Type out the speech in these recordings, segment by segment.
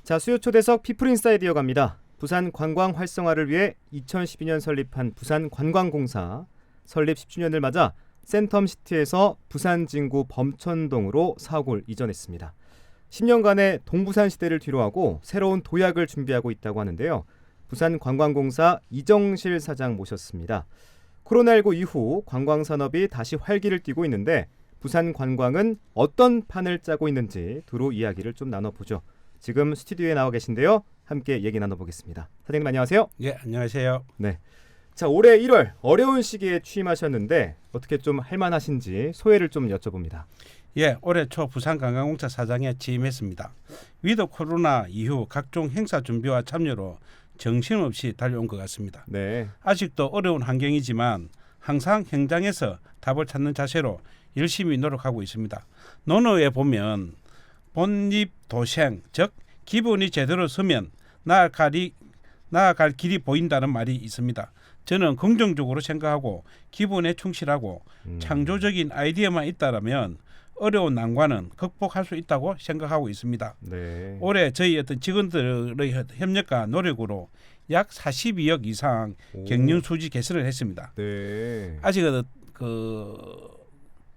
자, 수요 초대석 피플인사이드 이어갑니다. 부산 관광 활성화를 위해 2012년 설립한 부산관광공사 설립 10주년을 맞아 센텀시티에서 부산 진구 범천동으로 사옥을 이전했습니다. 10년간의 동부산 시대를 뒤로하고 새로운 도약을 준비하고 있다고 하는데요. 부산관광공사 이정실 사장 모셨습니다. 코로나19 이후 관광산업이 다시 활기를 띠고 있는데 부산 관광은 어떤 판을 짜고 있는지 두루 이야기를 좀 나눠보죠. 지금 스튜디오에 나와 계신데요. 함께 얘기 나눠보겠습니다. 사장님 안녕하세요. 예, 안녕하세요. 네. 자, 올해 1월 어려운 시기에 취임하셨는데 어떻게 좀 할만하신지 소회를 좀 여쭤봅니다. 예, 올해 초 부산관광공사 사장에 취임했습니다. 위드 코로나 이후 각종 행사 준비와 참여로 정신없이 달려온 것 같습니다. 네. 아직도 어려운 환경이지만 항상 현장에서 답을 찾는 자세로 열심히 노력하고 있습니다. 논어에 보면 본립 도생, 즉 기본이 제대로 서면 나아갈 길이 보인다는 말이 있습니다. 저는 긍정적으로 생각하고 기본에 충실하고 창조적인 아이디어만 있다면 어려운 난관은 극복할 수 있다고 생각하고 있습니다. 네. 올해 저희 어떤 직원들의 협력과 노력으로 약 42억 이상 경영 수지 개설을 했습니다. 네. 아직은 그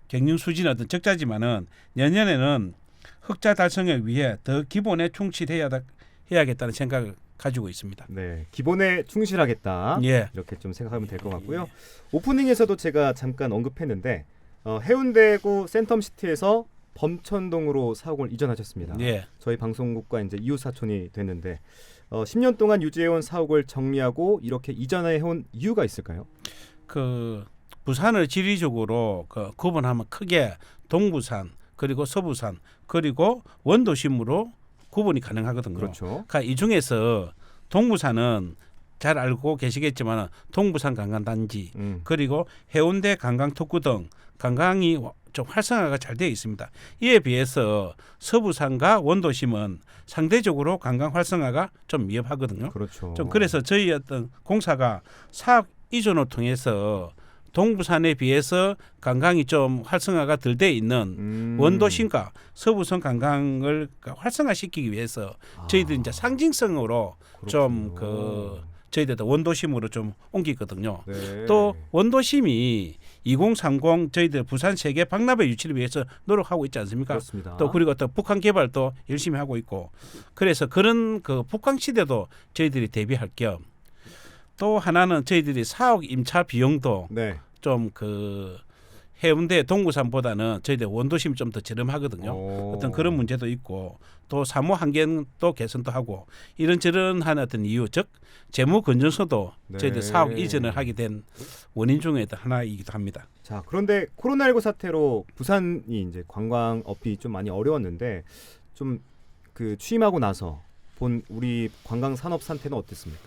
경영 수지는 어떤 적자지만은 내년에는 흑자 달성을 위해 더 기본에 충실해야겠다는 생각을 가지고 있습니다. 네. 기본에 충실하겠다. 예. 이렇게 좀 생각하면 될 것 같고요. 오프닝에서도 제가 잠깐 언급했는데 해운대구 센텀시티에서 범천동으로 사옥을 이전하셨습니다. 예. 저희 방송국과 이제 이웃 사촌이 됐는데 10년 동안 유지해온 사옥을 정리하고 이렇게 이전해온 이유가 있을까요? 그 부산을 지리적으로 구분하면 크게 동부산 그리고 서부산 그리고 원도심으로 구분이 가능하거든요. 그렇죠. 그러니까 이 중에서 동부산은 잘 알고 계시겠지만 동부산 관광단지 그리고 해운대 관광특구 등 관광이 좀 활성화가 잘 되어 있습니다. 이에 비해서 서부산과 원도심은 상대적으로 관광 활성화가 좀 미흡하거든요. 그렇죠. 좀 그래서 저희 어떤 공사가 사업 이전을 통해서 동부산에 비해서 관광이 좀 활성화가 덜 돼 있는 원도심과 서부산 관광을 활성화시키기 위해서 저희들 이제 상징성으로 좀 저희들도 원도심으로 좀 옮기거든요. 네. 또 원도심이 2030 저희들 부산 세계 박람회 유치를 위해서 노력하고 있지 않습니까? 그렇습니다. 또 그리고 또 북한 개발도 열심히 하고 있고 그래서 그런 북한 시대도 저희들이 대비할 겸 또 하나는 저희들이 사옥 임차 비용도 네. 좀 해운대 동구산보다는 저희들 원도심 좀 더 저렴하거든요. 어떤 그런 문제도 있고 또 사무 환경도 개선도 하고 이런저런 한 어떤 이유 즉 재무 건전성도 저희들 사옥 이전을 하게 된 원인 중에 하나이기도 합니다. 자, 그런데 코로나19 사태로 부산이 이제 관광업이 좀 많이 어려웠는데 좀 취임하고 나서 본 우리 관광 산업 상태는 어땠습니까?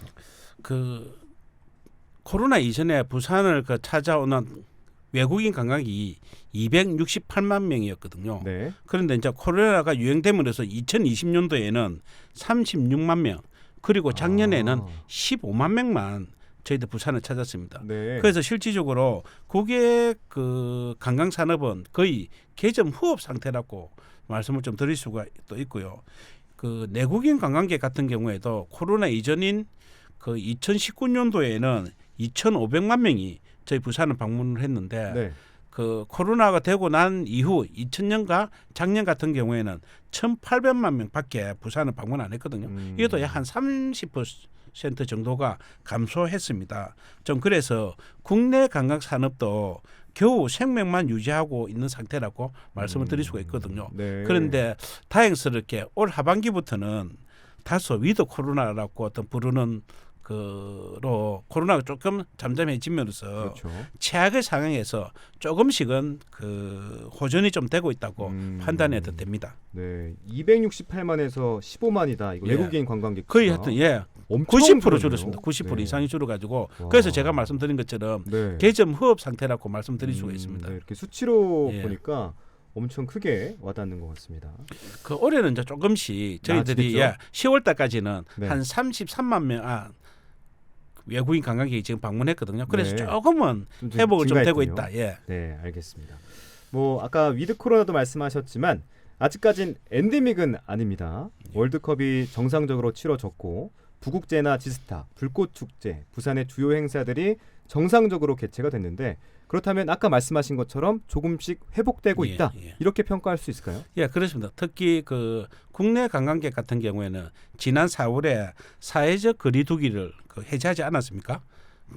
코로나 이전에 부산을 찾아오는 외국인 관광객이 268만 명이었거든요. 네. 그런데 이제 코로나가 유행되면서 2020년도에는 36만 명, 그리고 작년에는 15만 명만 저희들 부산을 찾았습니다. 네. 그래서 실질적으로 국외 관광 산업은 거의 개점 후업 상태라고 말씀을 좀 드릴 수가 또 있고요. 내국인 관광객 같은 경우에도 코로나 이전인 2019년도에는 2,500만 명이 저희 부산을 방문을 했는데 네. 코로나가 되고 난 이후 2000년과 작년 같은 경우에는 1,800만 명밖에 부산을 방문 안 했거든요. 이것도 약 한 30% 정도가 감소했습니다. 좀 그래서 국내 관광 산업도 겨우 생명만 유지하고 있는 상태라고 말씀을 드릴 수가 있거든요. 네. 그런데 다행스럽게 올 하반기부터는 다소 위드 코로나라고 어떤 부르는 코로나가 조금 잠잠해지면서 그렇죠. 최악의 상황에서 조금씩은 호전이 좀 되고 있다고 판단해도 됩니다. 네, 268만에서 15만이다. 이거 예. 외국인 관광객 거의 하여튼 90% 줄었습니다. 90% 네. 이상이 줄어가지고 와. 그래서 제가 말씀드린 것처럼 네. 개점 후업 상태라고 말씀드릴 수가 있습니다. 네, 이렇게 수치로 예. 보니까 엄청 크게 와닿는 것 같습니다. 올해는 이제 조금씩 저희들이 10월 달까지는 네. 한 33만 명 외국인 관광객이 지금 방문했거든요. 그래서 네. 조금은 회복을 좀 되고 있다. 예. 네, 알겠습니다. 아까 위드 코로나도 말씀하셨지만 아직까진 엔데믹은 아닙니다. 월드컵이 정상적으로 치러졌고 부국제나 지스타, 불꽃축제, 부산의 주요 행사들이 정상적으로 개최가 됐는데 그렇다면 아까 말씀하신 것처럼 조금씩 회복되고 예, 있다. 예. 이렇게 평가할 수 있을까요? 예, 그렇습니다. 특히 그 국내 관광객 같은 경우에는 지난 4월에 사회적 거리두기를 해제하지 않았습니까?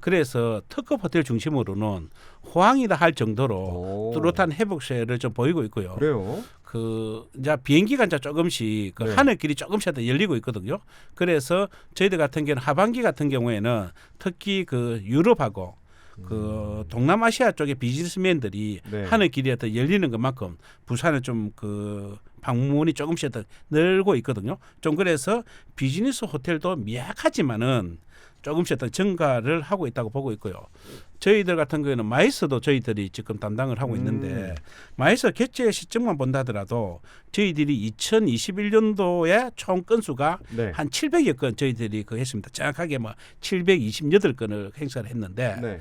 그래서 특급 호텔 중심으로는 호황이다 할 정도로 오. 뚜렷한 회복세를 좀 보이고 있고요. 그래요? 그 이제 비행기가 이제 조금씩 그 네. 하늘길이 조금씩 더 열리고 있거든요. 그래서 저희들 같은 경우는 하반기 같은 경우에는 특히 그 유럽하고 그 동남아시아 쪽의 비즈니스맨들이 네. 하늘길이 더 열리는 것만큼 부산은 좀 그 방문이 조금씩 더 늘고 있거든요. 좀 그래서 비즈니스 호텔도 미약하지만은 조금씩 더 증가를 하고 있다고 보고 있고요. 저희들 같은 경우에는 마이스도 저희들이 지금 담당을 하고 있는데 마이스 개최 시점만 본다 하더라도 저희들이 2021년도에 총 건수가 네. 한 700여 건 저희들이 그 했습니다. 정확하게 뭐 728건을 행사를 했는데 네.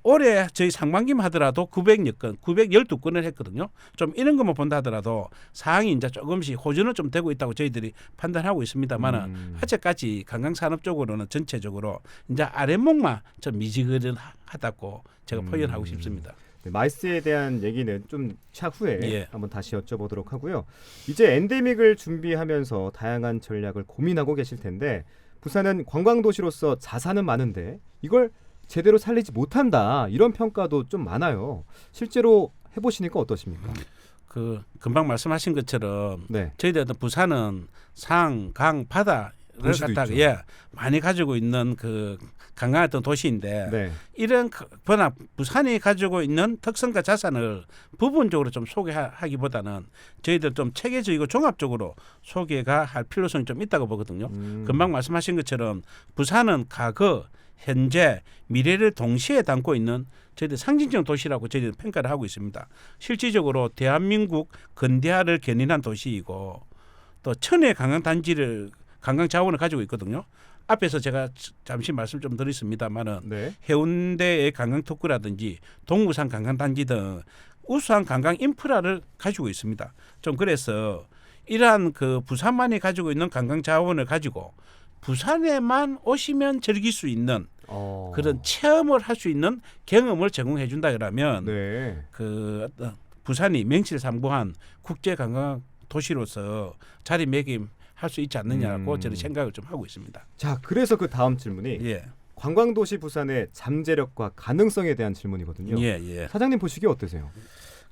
올해 저희 상반기만 하더라도 900여 건, 912건을 했거든요. 좀 이런 것만 본다 하더라도 상황이 이제 조금씩 호전은 좀 되고 있다고 저희들이 판단하고 있습니다만은 아직까지 관광산업 쪽으로는 전체적으로 이제 아랫목만 좀 미지근하다고 제가 표현하고 싶습니다. 네, 마이스에 대한 얘기는 좀 차후에 예. 한번 다시 여쭤보도록 하고요. 이제 엔데믹을 준비하면서 다양한 전략을 고민하고 계실 텐데 부산은 관광도시로서 자산은 많은데 이걸 제대로 살리지 못한다 이런 평가도 좀 많아요. 실제로 해보시니까 어떠십니까? 그 금방 말씀하신 것처럼 네. 저희들 부산은 상, 강, 바다를 도시도 갖다가 있죠. 많이 가지고 있는 그 강강했던 도시인데 네. 이런 번합 부산이 가지고 있는 특성과 자산을 부분적으로 좀 소개하기보다는 저희들 좀 체계적이고 종합적으로 소개가 할 필요성이 좀 있다고 보거든요. 금방 말씀하신 것처럼 부산은 과거, 현재, 미래를 동시에 담고 있는 저희들 상징적 도시라고 저희들 평가를 하고 있습니다. 실질적으로 대한민국 근대화를 견인한 도시이고 또 천의 관광단지를 관광 자원을 가지고 있거든요. 앞에서 제가 잠시 말씀 좀 드렸습니다만은 네. 해운대의 관광특구라든지 동부산 관광단지 등 우수한 관광 인프라를 가지고 있습니다. 좀 그래서 이러한 그 부산만이 가지고 있는 관광 자원을 가지고 부산에만 오시면 즐길 수 있는 그런 체험을 할 수 있는 경험을 제공해 준다 그러면 네. 그 어떤 부산이 명실상부한 국제 관광 도시로서 자리매김할 수 있지 않느냐고 저는 생각을 좀 하고 있습니다. 자, 그래서 그 다음 질문이 예, 관광도시 부산의 잠재력과 가능성에 대한 질문이거든요. 예, 예. 사장님 보시기에 어떠세요?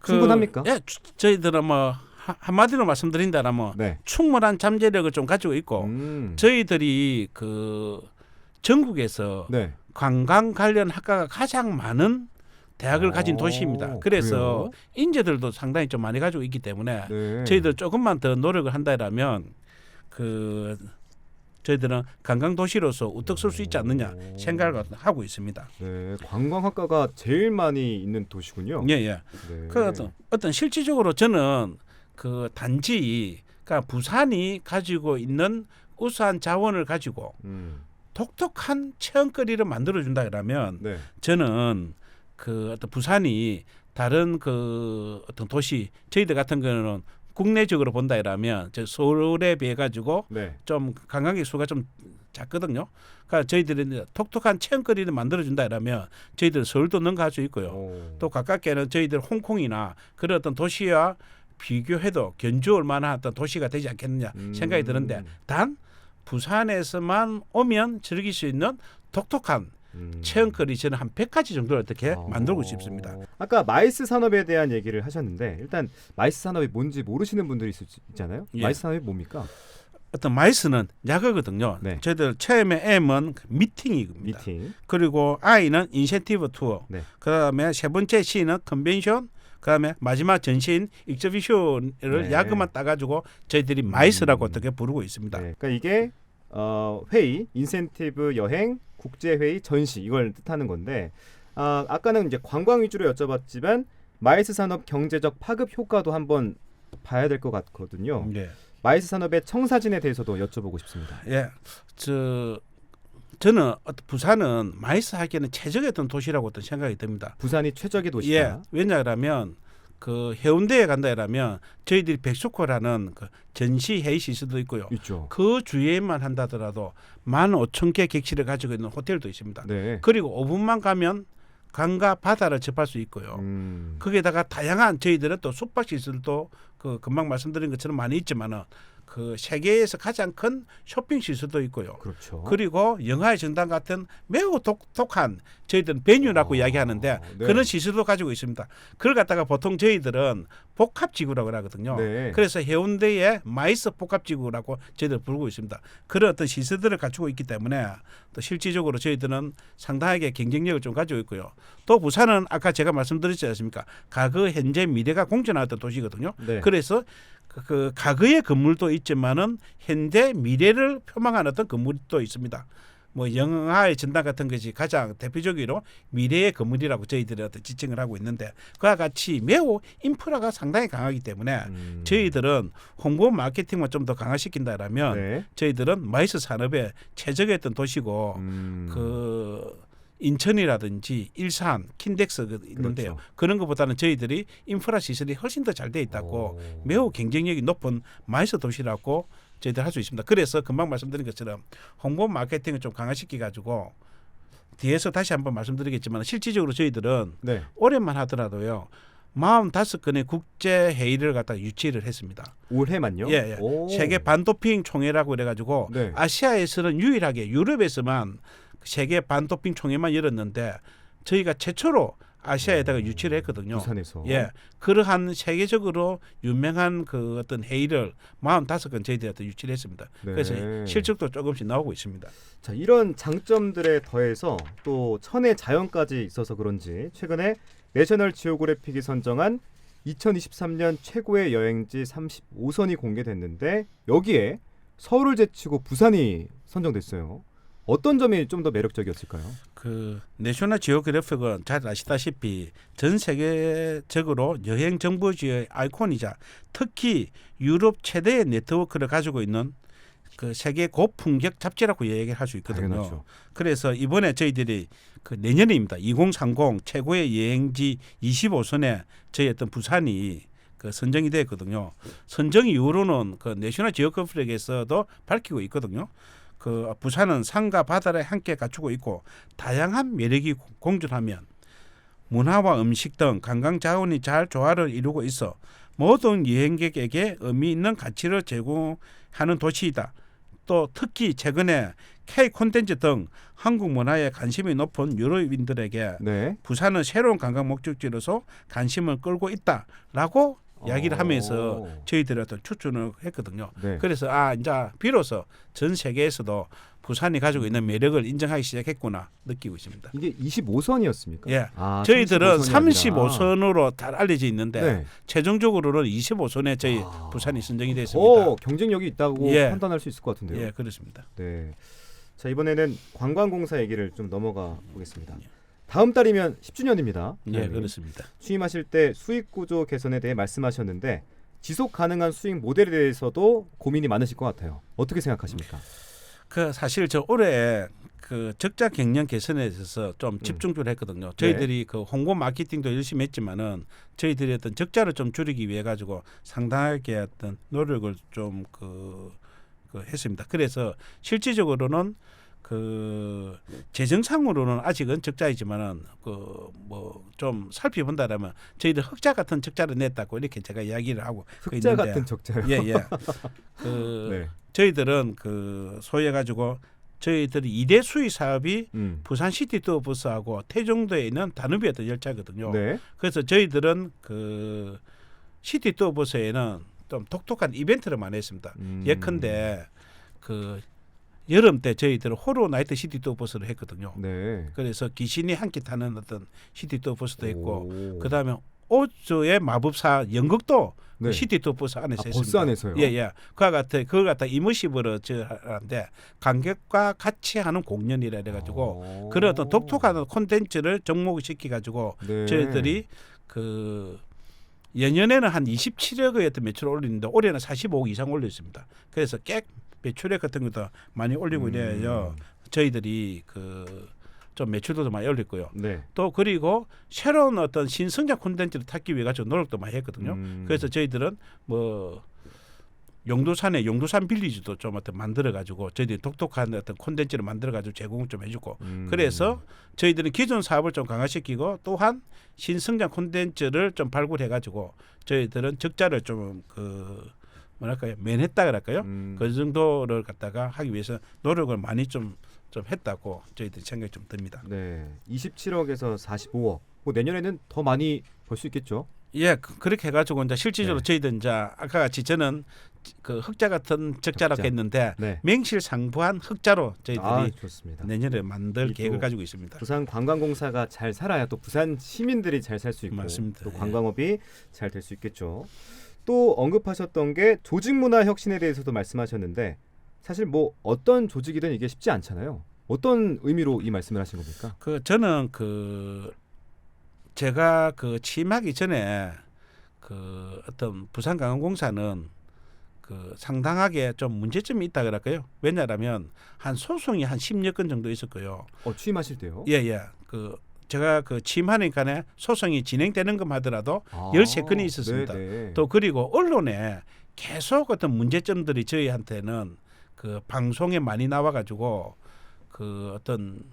충분합니까? 예, 저희들은 뭐 한마디로 말씀드린다라면 네. 충분한 잠재력을 좀 가지고 있고 저희들이 그 전국에서 네. 관광 관련 학과가 가장 많은 대학을 가진 도시입니다. 그래서 그래요? 인재들도 상당히 좀 많이 가지고 있기 때문에 네. 저희들 조금만 더 노력을 한다라면 그 저희들은 관광 도시로서 우뚝 설 수 있지 않느냐 생각을 하고 있습니다. 네, 관광학과가 제일 많이 있는 도시군요. 예, 예. 네. 그 어떤 실질적으로 저는 그 단지 그러니까 부산이 가지고 있는 우수한 자원을 가지고 독특한 체험거리를 만들어 준다 그러면 네. 저는 그 어떤 부산이 다른 그 어떤 도시 저희들 같은 경우는 국내적으로 본다 그러면 저 서울에 비해 가지고 네. 좀 관광객 수가 좀 작거든요. 그러니까 저희들이 독특한 체험거리를 만들어 준다 그러면 저희들 서울도 능가할 수 있고요. 또 가깝게는 저희들 홍콩이나 그런 어떤 도시와 비교해도 견주할 만한 어떤 도시가 되지 않겠느냐 생각이 드는데 단 부산에서만 오면 즐길 수 있는 독특한 체험거리 저는 한 100가지 정도를 어떻게 만들고 싶습니다. 아까 마이스 산업에 대한 얘기를 하셨는데 일단 마이스 산업이 뭔지 모르시는 분들이 있잖아요. 예. 마이스 산업이 뭡니까? 어떤 마이스는 약어거든요. 네. 저희들 처음에 M은 미팅입니다. 미팅. 그리고 I는 인센티브 투어. 네. 그다음에 세 번째 C는 컨벤션. 그다음에 마지막 전시인 익스비션을 네. 야그만 따가지고 저희들이 마이스라고 어떻게 부르고 있습니다. 네. 그러니까 이게 회의, 인센티브 여행, 국제회의, 전시 이걸 뜻하는 건데 아까는 이제 관광 위주로 여쭤봤지만 마이스 산업 경제적 파급 효과도 한번 봐야 될 것 같거든요. 네. 마이스 산업의 청사진에 대해서도 여쭤보고 싶습니다. 예, 저는 부산은 마이스 하기에는 최적의 어떤 도시라고 어떤 생각이 듭니다. 부산이 최적의 도시다. 예, 왜냐하면 그 해운대에 간다 이러면 저희들이 백수코라는 그 전시 회의 시설도 있고요. 있죠. 그 주에만 한다더라도 15,000개 객실을 가지고 있는 호텔도 있습니다. 네. 그리고 5분만 가면 강과 바다를 접할 수 있고요. 거기에다가 다양한 저희들은 또 숙박 시설도 그 금방 말씀드린 것처럼 많이 있지만은 그 세계에서 가장 큰 쇼핑 시설도 있고요. 그렇죠. 그리고 영화의 전당 같은 매우 독특한 저희들은 베뉴라고 이야기하는데 네. 그런 시설도 가지고 있습니다. 그걸 갖다가 보통 저희들은 복합지구라고 하거든요. 네. 그래서 해운대에 마이스 복합지구라고 저희들 부르고 있습니다. 그런 어떤 시설들을 갖추고 있기 때문에 또 실질적으로 저희들은 상당하게 경쟁력을 좀 가지고 있고요. 또 부산은 아까 제가 말씀드렸지 않습니까? 과거, 현재, 미래가 공존하던 도시거든요. 네. 그래서 그 과거의 건물도 있지만은 현대 미래를 표방하는 어떤 건물도 있습니다. 뭐 영화의 전당 같은 것이 가장 대표적으로 미래의 건물이라고 저희들이 어떤 지칭을 하고 있는데 그와 같이 매우 인프라가 상당히 강하기 때문에 저희들은 홍보 마케팅만 좀 더 강화시킨다라면 네. 저희들은 마이스 산업에 최적의 어떤 도시고 그 인천이라든지 일산, 킨덱스 있는데요. 그렇죠. 그런 것보다는 저희들이 인프라 시설이 훨씬 더 잘 돼 있다고 매우 경쟁력이 높은 마이스 도시라고 저희들 할 수 있습니다. 그래서 금방 말씀드린 것처럼 홍보 마케팅을 좀 강화시켜 가지고 뒤에서 다시 한번 말씀드리겠지만 실질적으로 저희들은 네. 올해만 하더라도요. 45건의 국제 회의를 갖다 유치를 했습니다. 올해만요? 예, 예. 오. 세계 반도핑 총회라고 그래 가지고 네. 아시아에서는 유일하게 유럽에서만 세계 반도핑 총회만 열었는데 저희가 최초로 아시아에다가 유치를 했거든요. 부산에서. 예, 그러한 세계적으로 유명한 그 어떤 회의를 45건 저희들한테 유치를 했습니다. 네. 그래서 실적도 조금씩 나오고 있습니다. 자, 이런 장점들에 더해서 또 천혜 자연까지 있어서 그런지 최근에 내셔널 지오그래픽이 선정한 2023년 최고의 여행지 35선이 공개됐는데 여기에 서울을 제치고 부산이 선정됐어요. 어떤 점이 좀 더 매력적이었을까요? 그 내셔널 지오그래픽은 잘 아시다시피 전 세계적으로 여행 정보지의 아이콘이자 특히 유럽 최대의 네트워크를 가지고 있는 그 세계 고품격 잡지라고 얘기할 수 있거든요. 당연하죠. 그래서 이번에 저희들이 그 내년입니다. 2030 최고의 여행지 25선에 저희 어떤 부산이 그 선정이 됐거든요. 선정 이후로는 그 내셔널 지오그래픽에서도 밝히고 있거든요. 그 부산은 산과 바다를 함께 갖추고 있고 다양한 매력이 공존하면 문화와 음식 등 관광 자원이 잘 조화를 이루고 있어 모든 여행객에게 의미 있는 가치를 제공하는 도시이다. 또 특히 최근에 K 콘텐츠 등 한국 문화에 관심이 높은 유럽인들에게 네. 부산은 새로운 관광 목적지로서 관심을 끌고 있다라고 이야기를 하면서 저희들이 어떤 추천을 했거든요. 네. 그래서 이제 비로소 전 세계에서도 부산이 가지고 있는 매력을 인정하기 시작했구나 느끼고 있습니다. 이게 25선이었습니까? 예, 아, 저희들은 35선이 35선으로 잘 알려져 있는데 네. 최종적으로는 25선에 저희 부산이 선정이 됐습니다. 경쟁력이 있다고 예. 판단할 수 있을 것 같은데요. 예, 그렇습니다. 네. 자, 이번에는 관광공사 얘기를 좀 넘어가 보겠습니다. 다음 달이면 10주년입니다. 예, 그렇습니다. 취임하실 때 수익 구조 개선에 대해 말씀하셨는데 지속 가능한 수익 모델에 대해서도 고민이 많으실 것 같아요. 어떻게 생각하십니까? 그 사실 저 올해 그 적자 경영 개선에 대해서 좀 집중적으로 했거든요. 저희들이 그 홍보 마케팅도 열심히 했지만은 저희들이 어떤 적자를 좀 줄이기 위해 가지고 상당하게 어떤 노력을 좀 했습니다. 그래서 실질적으로는 그 재정상으로는 아직은 적자이지만은 그 뭐 좀 살펴본다라면 저희들 흑자 같은 적자를 냈다고 이렇게 제가 이야기를 하고 흑자 있는데 같은 적자요. 예, 예. 그 네. 저희들은 그 소위 해가지고 저희들이 2대 수의 사업이 부산 시티투어 버스하고 태종도에 있는 다누비의 어떤 열차거든요. 네. 그래서 저희들은 그 시티투어 버스에는 좀 독특한 이벤트를 많이 했습니다. 예컨대 그 여름 때 저희들은 호로 나이트 시티투어 버스를 했거든요. 네. 그래서 귀신이 함께 타는 어떤 시티투어 버스도 했고 오. 그다음에 오즈의 마법사 연극도 네. 시티투어 버스 안에서 했습니다. 버스 안에서요? 예, 예. 그걸 갖다 이머시브로 하는데 관객과 같이 하는 공연이라 해가지고 그런 어떤 독특한 콘텐츠를 접목을 시켜가지고 네. 저희들이 그 예년에는 한 27억의 어떤 매출을 올리는데 올해는 45억 이상 올렸습니다. 그래서 매출액 같은 것도 많이 올리고 이래요. 저희들이 그 좀 매출도 좀 많이 올렸고요. 네. 또 그리고 새로운 어떤 신성장 콘텐츠를 찾기 위해 가지고 노력도 많이 했거든요. 그래서 저희들은 뭐 용두산에 용두산 빌리지도 좀 어떤 만들어 가지고 저희들이 독특한 어떤 콘텐츠를 만들어 가지고 제공을 좀 해주고 그래서 저희들은 기존 사업을 좀 강화시키고 또한 신성장 콘텐츠를 좀 발굴해 가지고 저희들은 적자를 좀 그 뭐랄까요 면했다 그럴까요? 그 정도를 갖다가 하기 위해서 노력을 많이 좀 했다고 저희들이 생각이 좀 듭니다. 네. 27억에서 45억. 뭐 내년에는 더 많이 벌 수 있겠죠? 예, 그렇게 해가지고 이제 실질적으로 네. 저희들 이제 아까 같이 저는 그 흑자 같은 적자라고 적자. 했는데 네. 명실상부한 흑자로 저희들이 아, 좋습니다. 내년에 만들 이 계획을 또 가지고 있습니다. 부산 관광공사가 잘 살아야 또 부산 시민들이 잘 살 수 있고 맞습니다. 또 예. 관광업이 잘 될 수 있겠죠. 또 언급하셨던 게 조직 문화 혁신에 대해서도 말씀하셨는데 사실 뭐 어떤 조직이든 이게 쉽지 않잖아요. 어떤 의미로 이 말씀을 하신 겁니까? 그 저는 그 제가 그 취임하기 전에 그 어떤 부산관광공사는 그 상당하게 좀 문제점이 있다 그럴까요? 왜냐하면 한 소송이 한 10여 건 정도 있었고요. 취임하실 때요? 예예. 그 제가 그 취임하니까네 소송이 진행되는 것만 하더라도 아, 13건이 있었습니다. 네네. 또 그리고 언론에 계속 어떤 문제점들이 저희한테는 그 방송에 많이 나와가지고 그 어떤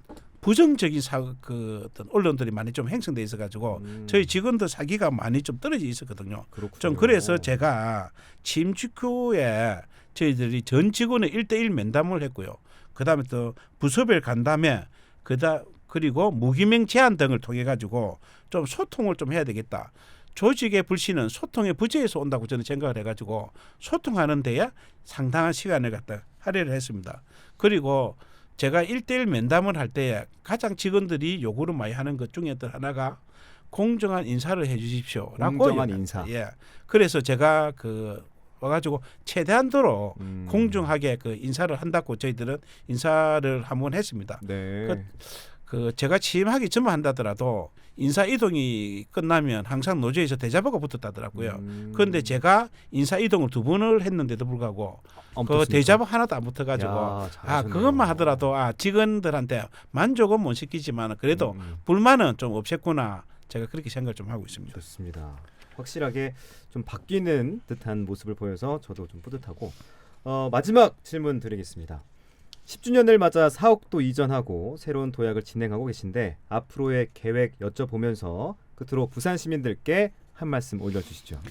부정적인 그 어떤 언론들이 많이 좀 형성돼 있어가지고 저희 직원들 사기가 많이 좀 떨어져 있었거든요. 그렇군요. 좀 그래서 제가 취임 직후에 저희들이 전 직원의 1대1 면담을 했고요. 그다음에 또 부서별 간담회 그리고 무기명 제안 등을 통해 가지고 좀 소통을 좀 해야 되겠다. 조직의 불신은 소통의 부재에서 온다고 저는 생각을 해가지고 소통하는 데에 상당한 시간을 갖다 할애를 했습니다. 그리고 제가 1대1 면담을 할 때에 가장 직원들이 요구를 많이 하는 것 중에 또 하나가 공정한 인사를 해주십시오라고. 공정한 인사. 예. 그래서 제가 그 와가지고 최대한도로 공정하게 그 인사를 한다고 저희들은 인사를 한번 했습니다. 네. 그 제가 취임하기 전만 한다더라도 인사 이동이 끝나면 항상 노조에서 대자보가 붙었다더라고요. 그런데 제가 인사 이동을 2번을 했는데도 불구하고 그 대자보 하나도 안 붙어가지고 그것만 하더라도 직원들한테 만족은 못 시키지만 그래도 불만은 좀 없앴구나. 제가 그렇게 생각을 좀 하고 있습니다. 좋습니다. 확실하게 좀 바뀌는 듯한 모습을 보여서 저도 좀 뿌듯하고 마지막 질문 드리겠습니다. 10주년을 맞아 사옥도 이전하고 새로운 도약을 진행하고 계신데 앞으로의 계획 여쭤보면서 끝으로 부산 시민들께 한 말씀 올려주시죠.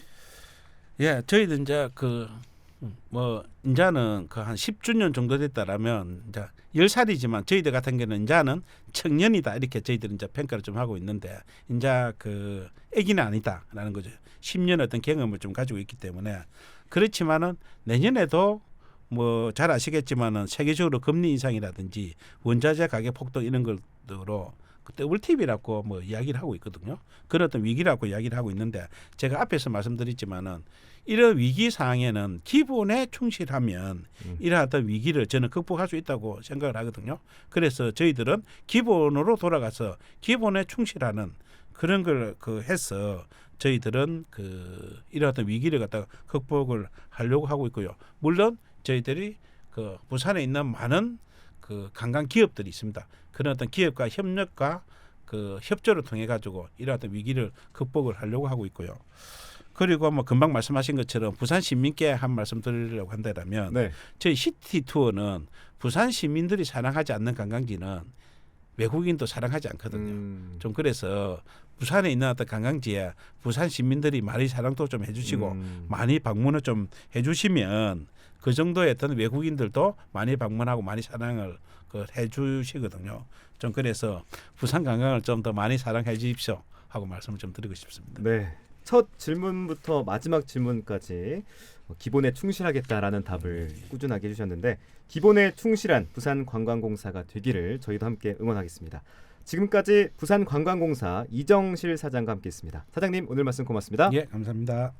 예, 저희들 이제 이제는 그 한 10주년 정도 됐다라면 이제 10살이지만 저희들 같은 경우는 이제는 청년이다 이렇게 저희들은 이제 평가를 좀 하고 있는데 이제 그 애기는 아니다라는 거죠. 10년 어떤 경험을 좀 가지고 있기 때문에 그렇지만은 내년에도 뭐 잘 아시겠지만은 세계적으로 금리 인상이라든지 원자재 가격 폭등 이런 것들로 그때 울팁이라고 뭐 이야기를 하고 있거든요. 그런 어떤 위기라고 이야기를 하고 있는데 제가 앞에서 말씀드렸지만은 이런 위기 상황에는 기본에 충실하면 이러한 어떤 위기를 저는 극복할 수 있다고 생각을 하거든요. 그래서 저희들은 기본으로 돌아가서 기본에 충실하는 그런 걸 해서 저희들은 이러한 어떤 위기를 갖다가 극복을 하려고 하고 있고요. 물론 저희들이 부산에 있는 많은 관광 기업들이 있습니다. 그런 어떤 기업과 협력과 협조를 통해 가지고 이러한 어떤 위기를 극복을 하려고 하고 있고요. 그리고 뭐 금방 말씀하신 것처럼 부산 시민께 한 말씀 드리려고 한다면 저희 시티 투어는 부산 시민들이 사랑하지 않는 관광지는 외국인도 사랑하지 않거든요. 좀 그래서 부산에 있는 어떤 관광지에 부산 시민들이 많이 사랑도 좀 해주시고 많이 방문을 좀 해주시면 그 정도의 어떤 외국인들도 많이 방문하고 많이 사랑을 해주시거든요. 좀 그래서 부산 관광을 좀 더 많이 사랑해 주십시오 하고 말씀을 좀 드리고 싶습니다. 네, 첫 질문부터 마지막 질문까지 기본에 충실하겠다라는 답을 꾸준하게 해주셨는데 기본에 충실한 부산관광공사가 되기를 저희도 함께 응원하겠습니다. 지금까지 부산관광공사 이정실 사장과 함께했습니다. 사장님 오늘 말씀 고맙습니다. 예, 감사합니다.